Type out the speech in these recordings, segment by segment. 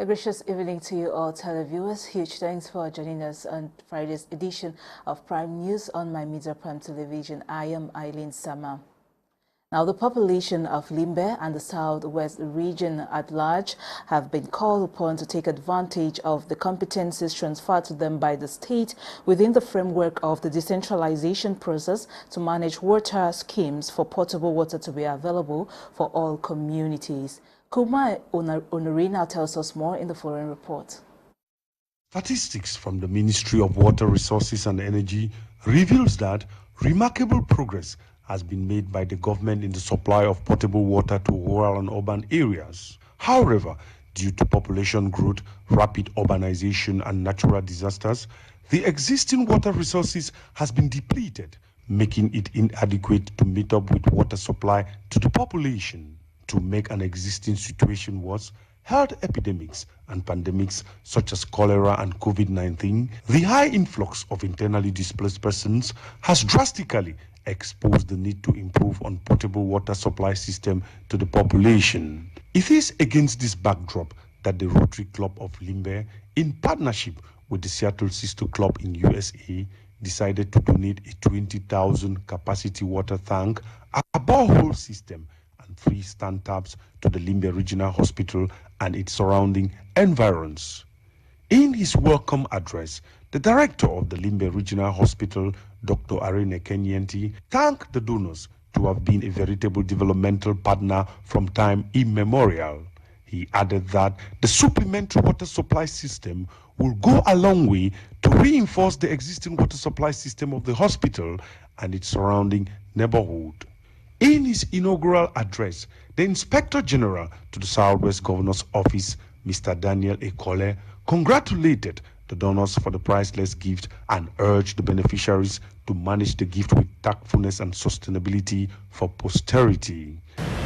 A gracious evening to you all televiewers. Huge thanks for joining us on Friday's edition of Prime News on My Media Prime Television. I am Eileen Sama. Now, the population of Limbe and the southwest region at large have been called upon to take advantage of the competencies transferred to them by the state within the framework of the decentralization process to manage water schemes for potable water to be available for all communities. Kuma Honorina tells us more in the following report. Statistics from the Ministry of Water Resources and Energy reveals that remarkable progress has been made by the government in the supply of potable water to rural and urban areas. However, due to population growth, rapid urbanization and natural disasters, the existing water resources has been depleted, making it inadequate to meet up with water supply to the population. To make an existing situation worse, health epidemics and pandemics such as cholera and COVID-19, the high influx of internally displaced persons has drastically exposed the need to improve on potable water supply system to the population. It is against this backdrop that the Rotary Club of Limbe, in partnership with the Seattle Sister Club in USA, decided to donate a 20,000 capacity water tank, a borehole system, and 3 stand taps to the Limbe Regional Hospital and its surrounding environs. In his welcome address, the director of the Limbe Regional Hospital, Dr. Arene Kenyenti, thanked the donors to have been a veritable developmental partner from time immemorial. He added that the supplementary water supply system will go a long way to reinforce the existing water supply system of the hospital and its surrounding neighborhood. In his inaugural address, the Inspector General to the Southwest Governor's Office, Mr. Daniel Ekole, congratulated the donors for the priceless gift and urged the beneficiaries to manage the gift with tactfulness and sustainability for posterity.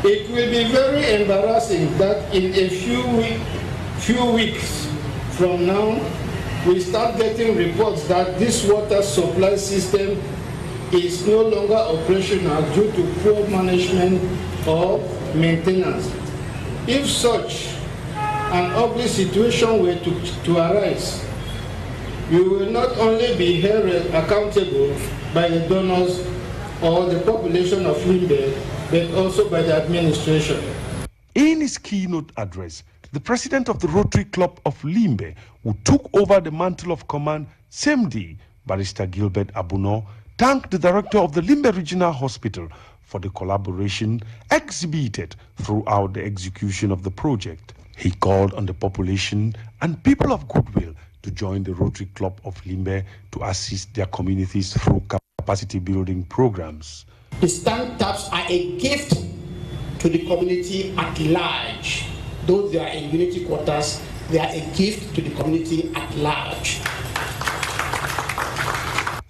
It will be very embarrassing that in a few weeks from now, we start getting reports that this water supply system is no longer operational due to poor management or maintenance. If such an ugly situation were to arise, we will not only be held accountable by the donors or the population of Limbe, but also by the administration. In his keynote address, the president of the Rotary Club of Limbe, who took over the mantle of command same day, Barrister Gilbert Abuno, thanked the director of the Limbe Regional Hospital for the collaboration exhibited throughout the execution of the project. He called on the population and people of goodwill to join the Rotary Club of Limbe to assist their communities through capacity building programs. The stand taps are a gift to the community at large. Though they are in unity quarters, they are a gift to the community at large.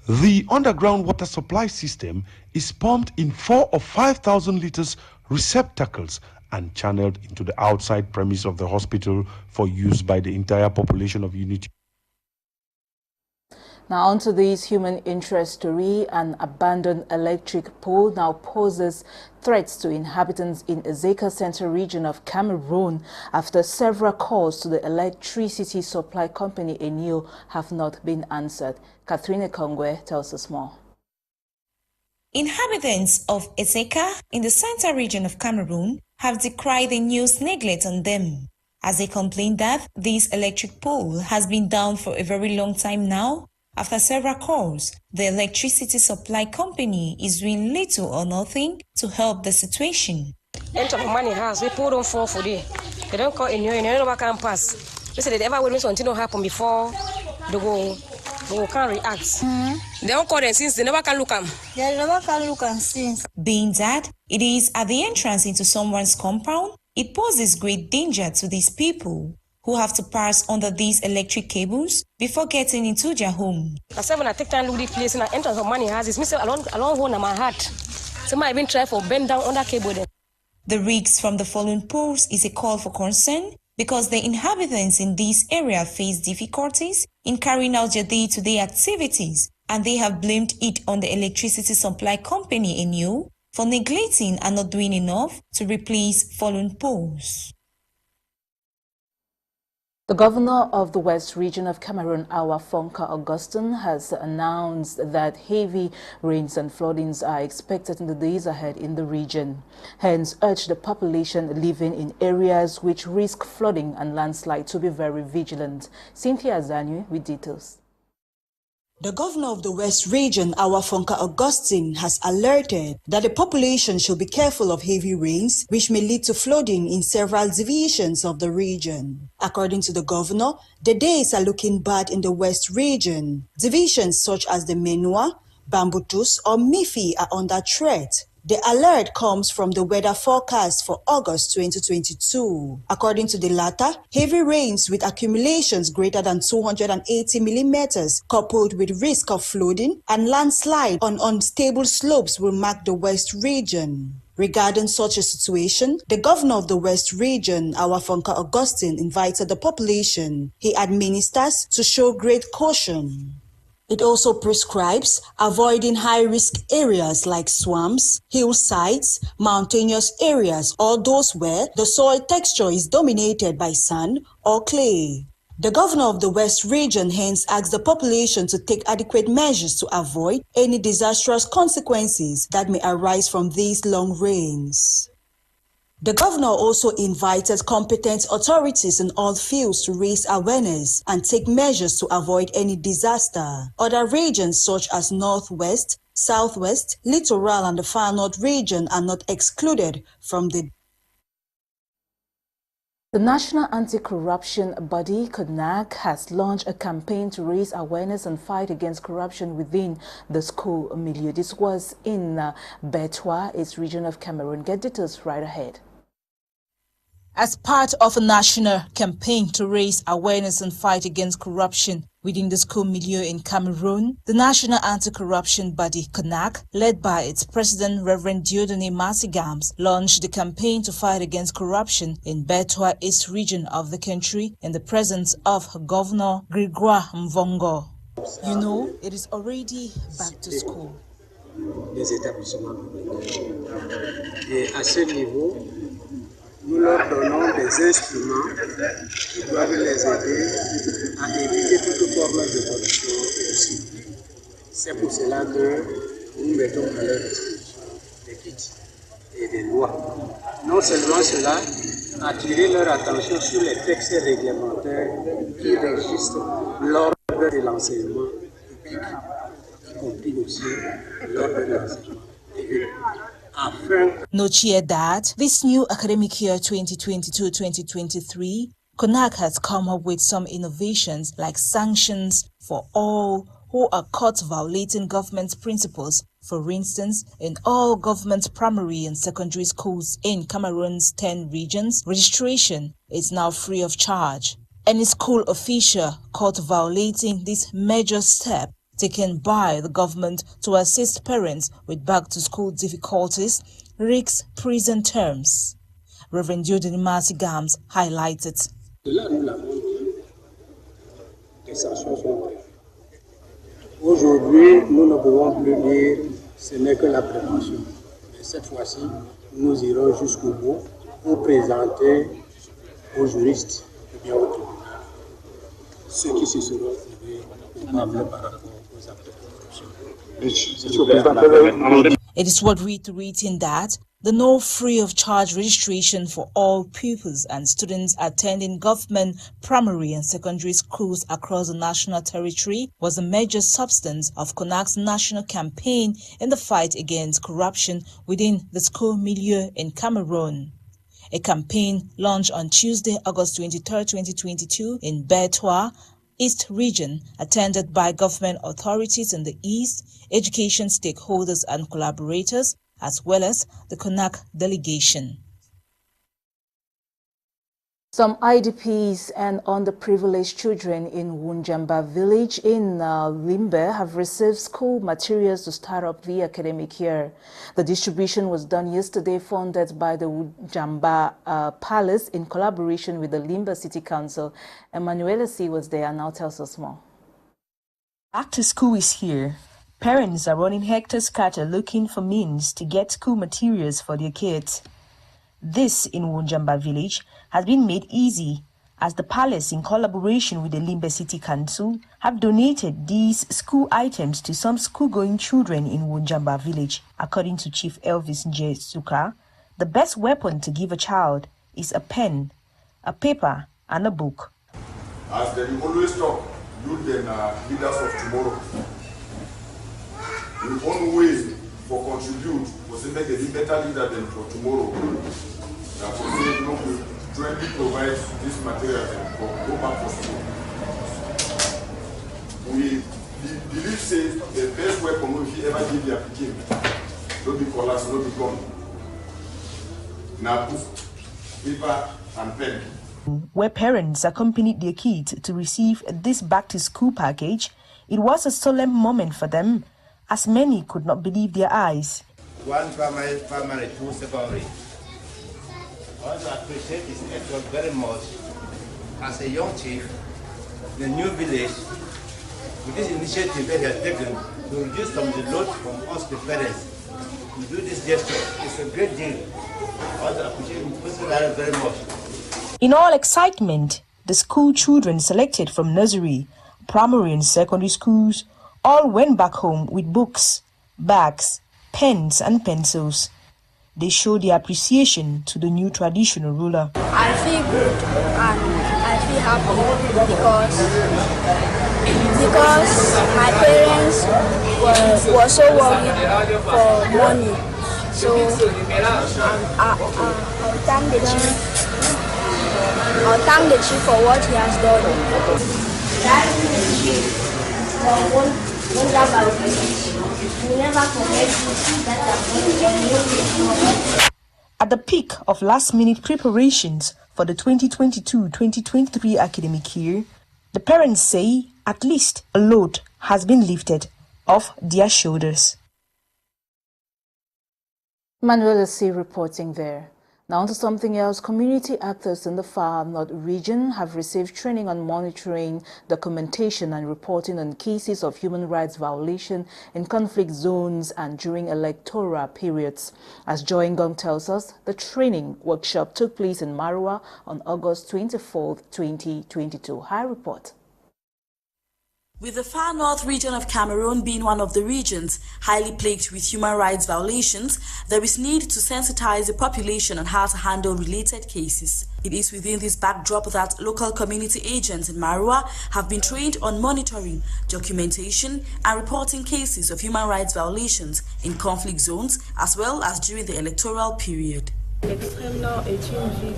The underground water supply system is pumped in 4,000 or 5,000 liters receptacles and channeled into the outside premise of the hospital for use by the entire population of Unity. Now onto this human interest story. An abandoned electric pole now poses threats to inhabitants in Ezeka Central region of Cameroon after several calls to the electricity supply company Enio have not been answered. Catherine Kongwe tells us more. Inhabitants of Ezeka in the Central region of Cameroon have decried the news neglect on them, as they complain that this electric pole has been down for a very long time now. After several calls, the electricity supply company is doing little or nothing to help the situation. Enter for money house, we put on 4 for day. They don't call in you never can pass. They said they ever will something happen before they can't react. They don't call them since they never can look them. Yeah, they never can look and see. Being that it is at the entrance into someone's compound, it poses great danger to these people who have to pass under these electric cables before getting into their home. I said when I take time to look the place and I enter for money houses, me along home in my heart. So I even try for bend down under cable then. The risks from the fallen poles is a call for concern because the inhabitants in this area face difficulties in carrying out their day-to-day activities, and they have blamed it on the electricity supply company Enio for neglecting and not doing enough to replace fallen poles. The governor of the West Region of Cameroon, Fonka Augustine, has announced that heavy rains and floodings are expected in the days ahead in the region. Hence, urged the population living in areas which risk flooding and landslide to be very vigilant. Cynthia Azanyu with details. The governor of the West Region, Fonka Augustine, has alerted that the population should be careful of heavy rains, which may lead to flooding in several divisions of the region. According to the governor, the days are looking bad in the West Region. Divisions such as the Menua, Bambutus, or Mifi are under threat. The alert comes from the weather forecast for August 2022. According to the latter, heavy rains with accumulations greater than 280 millimeters, coupled with risk of flooding and landslide on unstable slopes, will mark the West Region. Regarding such a situation, the governor of the West Region, Fonka Augustine, invited the population he administers to show great caution. It also prescribes avoiding high-risk areas like swamps, hillsides, mountainous areas, or those where the soil texture is dominated by sand or clay. The governor of the West Region hence asked the population to take adequate measures to avoid any disastrous consequences that may arise from these long rains. The governor also invited competent authorities in all fields to raise awareness and take measures to avoid any disaster. Other regions such as Northwest, Southwest, Littoral and the Far North region are not excluded from the National Anti-Corruption body, CONAC, has launched a campaign to raise awareness and fight against corruption within the school milieu. This was in Betwa, its region of Cameroon. Get details right ahead. As part of a national campaign to raise awareness and fight against corruption within the school milieu in Cameroon, the National Anti-Corruption body, CONAC, led by its president, Reverend Dieudonné Massigams, launched the campaign to fight against corruption in Betwa East region of the country in the presence of Governor Grégoire Mvongo. You know, it is already back to school. Les établissements publics. Et à ce niveau, nous leur donnons des instruments qui doivent les aider à éviter toute forme de corruption possible. C'est pour cela que nous mettons à leur disposition des kits et des lois. Non seulement cela, attirer leur attention sur les textes réglementaires qui régissent l'ordre de l'enseignement public, y compris aussi l'ordre de l'enseignement privé. Note here that this new academic year 2022-2023, CONAC has come up with some innovations like sanctions for all who are caught violating government principles. For instance, in all government primary and secondary schools in Cameroon's 10 regions, registration is now free of charge. Any school official caught violating this major step taken by the government to assist parents with back-to-school difficulties risks prison terms. Reverend Dieudonné Massigams highlighted. Aujourd'hui, nous ne pouvons plus dire ce n'est que la prévention. Mais cette fois-ci, nous irons jusqu'au bout pour présenter aux juristes et bien au tribunal ceux qui se seront trouvés coupables par rapport. It is worth reiterating that the no free of charge registration for all pupils and students attending government primary and secondary schools across the national territory was a major substance of CONAC's national campaign in the fight against corruption within the school milieu in Cameroon. A campaign launched on Tuesday, August 23, 2022 in Betwa East region, attended by government authorities in the East, education stakeholders and collaborators, as well as the CONAC delegation. Some IDPs and underprivileged children in Wunjamba village in Limbe have received school materials to start up the academic year. The distribution was done yesterday, funded by the Wunjamba Palace in collaboration with the Limbe City Council. Emanuela C. was there and now tells us more. Back to school is here. Parents are running hectare-scatter looking for means to get school materials for their kids. This in Wunjamba village has been made easy as the palace, in collaboration with the Limbe City Council, have donated these school items to some school-going children in Wunjamba village. According to Chief Elvis Nje Suka, the best weapon to give a child is a pen, a paper, and a book. As they always talk, youth and leaders of tomorrow. The only way for contribute was to make a better leader than for tomorrow. That was say, we jointly provide this material for go back for school. We believe say the best weapon if you ever give your kid, don't be collapse, don't be gone. Now book, paper and pen. Where parents accompanied their kids to receive this back-to-school package, it was a solemn moment for them, as many could not believe their eyes. One primary, two secondary. I want to appreciate this effort very much. As a young chief, the new village, with this initiative that he has taken to reduce some of the load from us, the parents, to do this gesture, it's a great deal. I want to appreciate him personally very much. In all excitement, the school children selected from nursery, primary and secondary schools all went back home with books, bags, pens and pencils. They showed their appreciation to the new traditional ruler. I feel good and I feel happy because my parents were so worried for money. So I'll thank the chief for what he has done. At the peak of last-minute preparations for the 2022-2023 academic year, the parents say at least a load has been lifted off their shoulders. Manuela C. reporting there. Now to something else. Community actors in the Far North region have received training on monitoring, documentation and reporting on cases of human rights violation in conflict zones and during electoral periods. As Joy Ngong tells us, the training workshop took place in Marua on August 24, 2022. High report. With the Far North region of Cameroon being one of the regions highly plagued with human rights violations, there is need to sensitize the population on how to handle related cases. It is within this backdrop that local community agents in Marua have been trained on monitoring, documentation and reporting cases of human rights violations in conflict zones as well as during the electoral period. L'extrême nord est une ville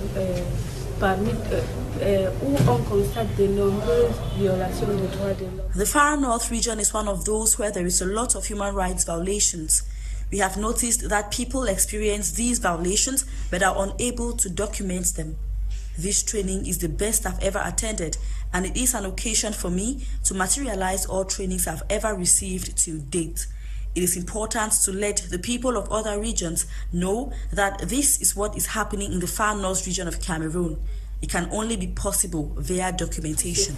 où on constate de nombreuses violations des droits de l'homme. The Far North region is one of those where there is a lot of human rights violations. We have noticed that people experience these violations but are unable to document them. This training is the best I've ever attended, and it is an occasion for me to materialize all trainings I've ever received to date. It is important to let the people of other regions know that this is what is happening in the Far North region of Cameroon. It can only be possible via documentation.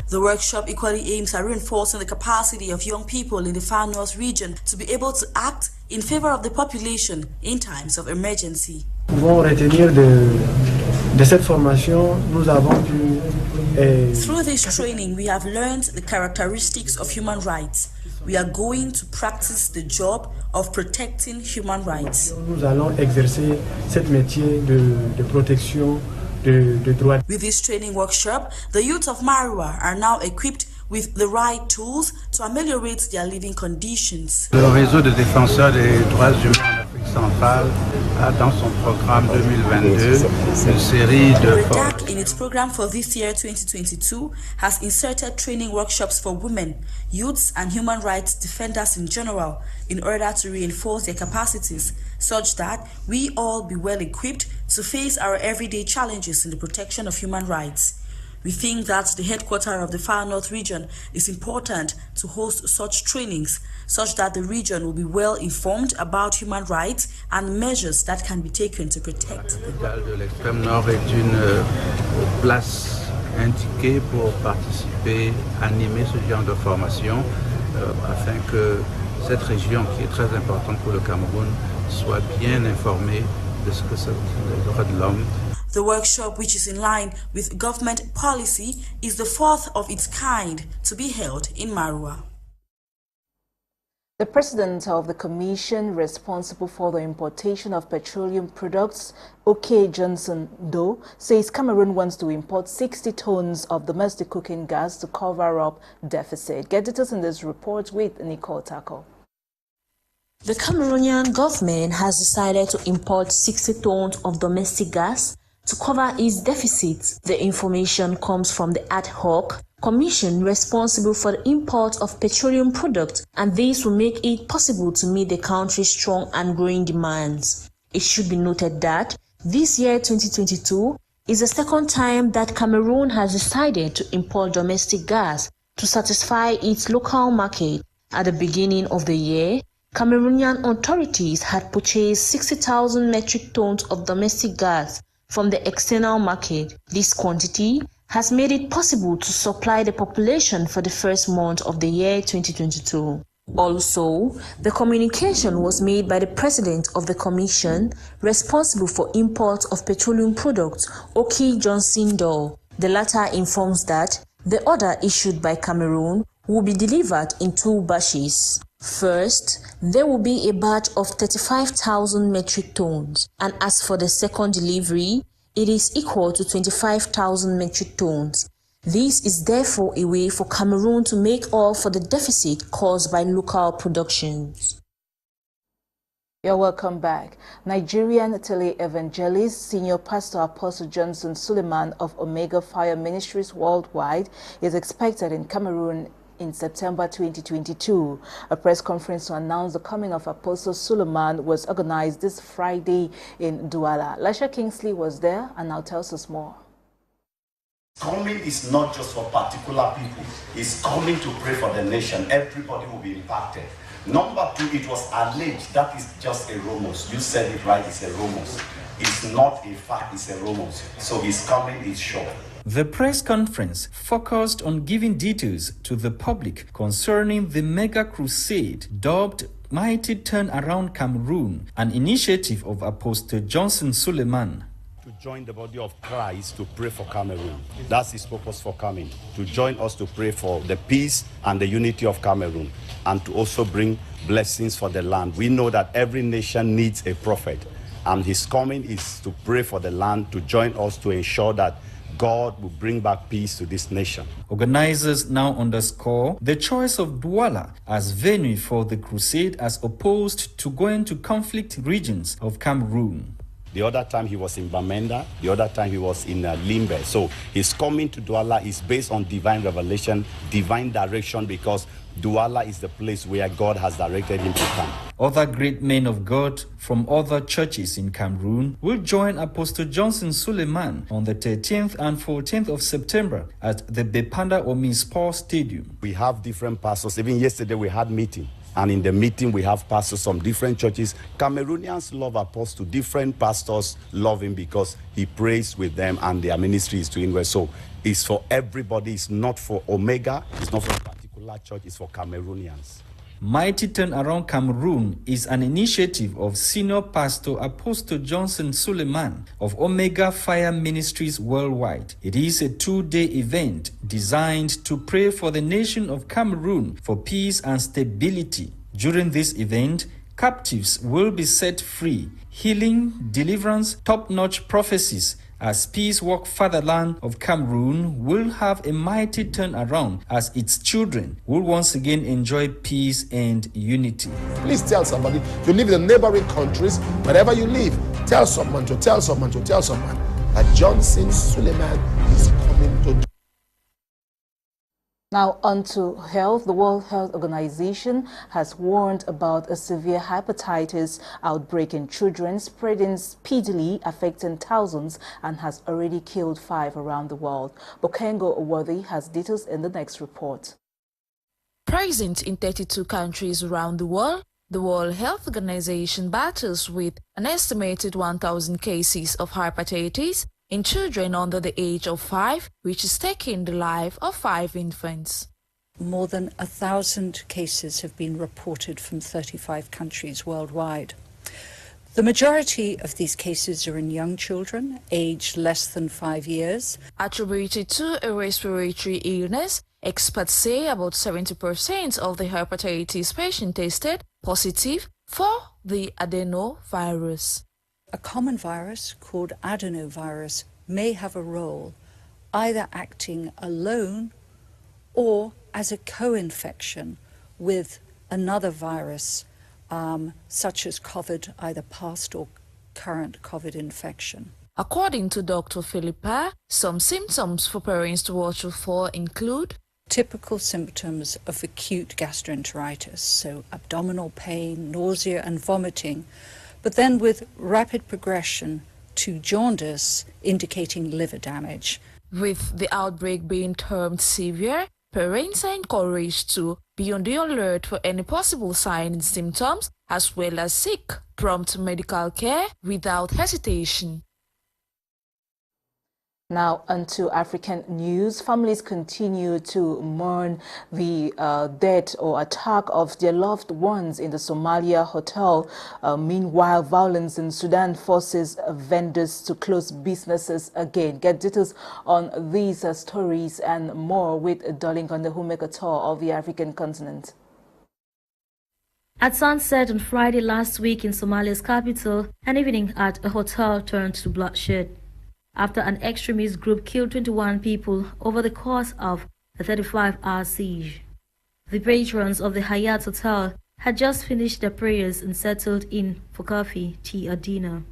The workshop equally aims at reinforcing the capacity of young people in the Far North region to be able to act in favor of the population in times of emergency. Through this training, we have learned the characteristics of human rights. We are going to practice the job of protecting human rights. Nous allons exercer cette métier de protection de droits. With this training workshop, the youth of Marua are now equipped with the right tools to ameliorate their living conditions. Le réseau de défenseurs des droits humains en Afrique centrale a dans son programme 2022 une série de REDAC, in its program for this year 2022, has inserted training workshops for women, youths and human rights defenders in general in order to reinforce their capacities such that we all be well equipped to face our everyday challenges in the protection of human rights. We think that the headquarters of the Far North region is important to host such trainings, such that the region will be well informed about human rights and measures that can be taken to protect them. L'extrême nord est une place indiquée pour participer, animer ce genre de formation, afin que cette région, qui est très importante pour le Cameroun, soient bien informés de ce que sont les droits de l'homme. The workshop, which is in line with government policy, is the fourth of its kind to be held in Marua. The president of the commission responsible for the importation of petroleum products, OK Johnson Doe, says Cameroon wants to import 60 tons of domestic cooking gas to cover up deficit. Get details in this report with Nicole Tako. The Cameroonian government has decided to import 60 tons of domestic gas to cover its deficit. The information comes from the ad hoc commission responsible for the import of petroleum products, and this will make it possible to meet the country's strong and growing demands. It should be noted that this year, 2022, is the second time that Cameroon has decided to import domestic gas to satisfy its local market. At the beginning of the year, Cameroonian authorities had purchased 60,000 metric tons of domestic gas from the external market. This quantity has made it possible to supply the population for the first month of the year 2022. Also, the communication was made by the president of the commission responsible for import of petroleum products, OK Johnson Doe. The latter informs that the order issued by Cameroon will be delivered in 2 batches. First, there will be a batch of 35,000 metric tons, and as for the second delivery, it is equal to 25,000 metric tons. This is therefore a way for Cameroon to make up for the deficit caused by local productions. You're welcome back. Nigerian tele-evangelist, Senior Pastor Apostle Johnson Sullivan of Omega Fire Ministries Worldwide is expected in Cameroon in September 2022. A press conference to announce the coming of Apostle Sullivan was organized this Friday in Douala. Lasha Kingsley was there and now tells us more. Coming is not just for particular people. It's coming to pray for the nation. Everybody will be impacted. Number 2, it was alleged that is just a rumors. You said it right, it's a rumors. It's not a fact, it's a rumors. So his coming is sure. The press conference focused on giving details to the public concerning the mega crusade dubbed Mighty Turnaround Cameroon, an initiative of Apostle Johnson Sullivan. To join the body of Christ to pray for Cameroon. That's his purpose for coming. To join us to pray for the peace and the unity of Cameroon, and to also bring blessings for the land. We know that every nation needs a prophet, and his coming is to pray for the land, to join us to ensure that God will bring back peace to this nation. Organizers now underscore the choice of Douala as venue for the crusade as opposed to going to conflict regions of Cameroon. The other time he was in Bamenda, the other time he was in Limbe. So his coming to Douala is based on divine revelation, divine direction, because Douala is the place where God has directed him to come. Other great men of God from other churches in Cameroon will join Apostle Johnson Sullivan on the 13th and 14th of September at the Bepanda Omispor Stadium. We have different pastors. Even yesterday we had meeting. And in the meeting, we have pastors from different churches. Cameroonians love Apostle. Different pastors love him because he prays with them and their ministry is doing well. So it's for everybody. It's not for Omega. It's not for a particular church. It's for Cameroonians. Mighty Turnaround Cameroon is an initiative of Senior Pastor Apostle Johnson Sullivan of Omega Fire Ministries Worldwide. It is a 2-day event designed to pray for the nation of Cameroon for peace and stability. During this event, captives will be set free, healing, deliverance, top-notch prophecies, as Peace Walk Fatherland of Cameroon will have a mighty turnaround as its children will once again enjoy peace and unity. Please tell somebody. You live in the neighboring countries, wherever you live, tell someone to tell someone to tell someone that Johnson Sullivan is coming to. Now on to health. The World Health Organization has warned about a severe hepatitis outbreak in children spreading speedily, affecting thousands, and has already killed 5 around the world. Bokengo Oworthy has details in the next report. Present in 32 countries around the World Health Organization battles with an estimated 1,000 cases of hepatitis in children under the age of 5, which is taking the life of 5 infants. More than 1,000 cases have been reported from 35 countries worldwide. The majority of these cases are in young children, aged less than 5 years. Attributed to a respiratory illness, experts say about 70% of the hepatitis patients tested positive for the adenovirus. A common virus called adenovirus may have a role either acting alone or as a co-infection with another virus, such as COVID, either past or current COVID infection. According to Dr. Philippa, some symptoms for parents to watch out for include typical symptoms of acute gastroenteritis, so abdominal pain, nausea and vomiting, but then with rapid progression to jaundice, indicating liver damage. With the outbreak being termed severe, parents are encouraged to be on the alert for any possible signs and symptoms, as well as seek prompt medical care without hesitation. Now, onto African news. Families continue to mourn the death or attack of their loved ones in the Somalia hotel. Meanwhile, violence in Sudan forces vendors to close businesses again. Get details on these stories and more with Nolinga, who make a tour of the African continent. At sunset on Friday last week in Somalia's capital, an evening at a hotel turned to bloodshed after an extremist group killed 21 people over the course of a 35-hour siege. The patrons of the Hyatt Hotel had just finished their prayers and settled in for coffee, tea or dinner.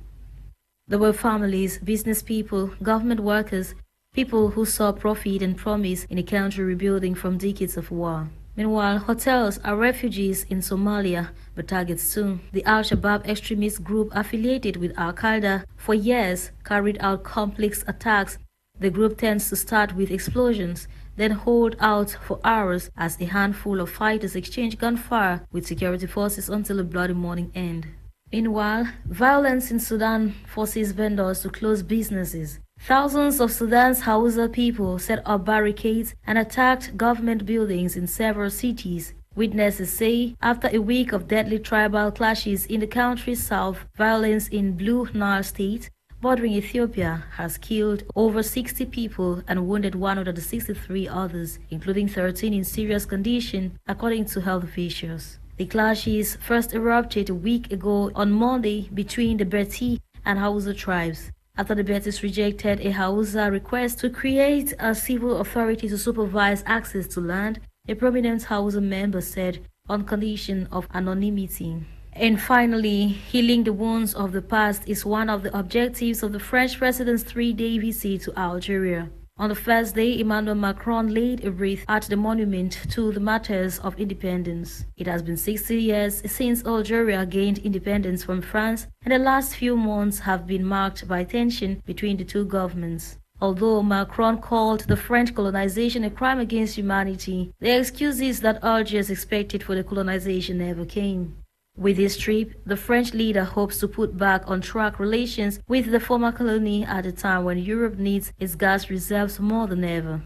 There were families, business people, government workers, people who saw profit and promise in a country rebuilding from decades of war. Meanwhile, hotels are refugees in Somalia, but targets too. The Al-Shabaab extremist group affiliated with Al-Qaeda for years carried out complex attacks. The group tends to start with explosions, then hold out for hours as a handful of fighters exchange gunfire with security forces until a bloody morning end. Meanwhile, violence in Sudan forces vendors to close businesses. Thousands of Sudan's Hausa people set up barricades and attacked government buildings in several cities. Witnesses say after a week of deadly tribal clashes in the country's south, violence in Blue Nile state, bordering Ethiopia, has killed over 60 people and wounded 163 others, including 13 in serious condition, according to health officials. The clashes first erupted a week ago on Monday between the Beti and Hausa tribes, after the Betis rejected a Hausa request to create a civil authority to supervise access to land, a prominent Hausa member said, on condition of anonymity. And finally, healing the wounds of the past is one of the objectives of the French president's 3-day visit to Algeria. On the first day, Emmanuel Macron laid a wreath at the monument to the martyrs of independence. It has been 60 years since Algeria gained independence from France, and the last few months have been marked by tension between the two governments. Although Macron called the French colonization a crime against humanity, the excuse is that Algiers expected for the colonization never came. With this trip, the French leader hopes to put back on track relations with the former colony at a time when Europe needs its gas reserves more than ever.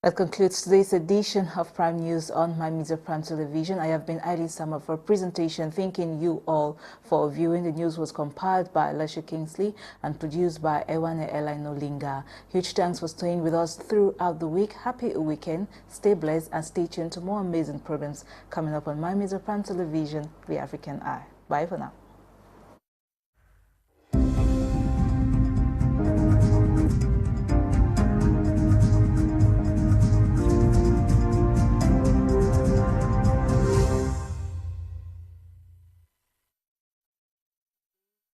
That concludes today's edition of Prime News on My Media Prime Television. I have been Eileen for a presentation. Thanking you all for viewing. The news was compiled by Elisha Kingsley and produced by Ewane and Nolinga. Huge thanks for staying with us throughout the week. Happy weekend. Stay blessed and stay tuned to more amazing programs coming up on My Media Prime Television, The African Eye. Bye for now.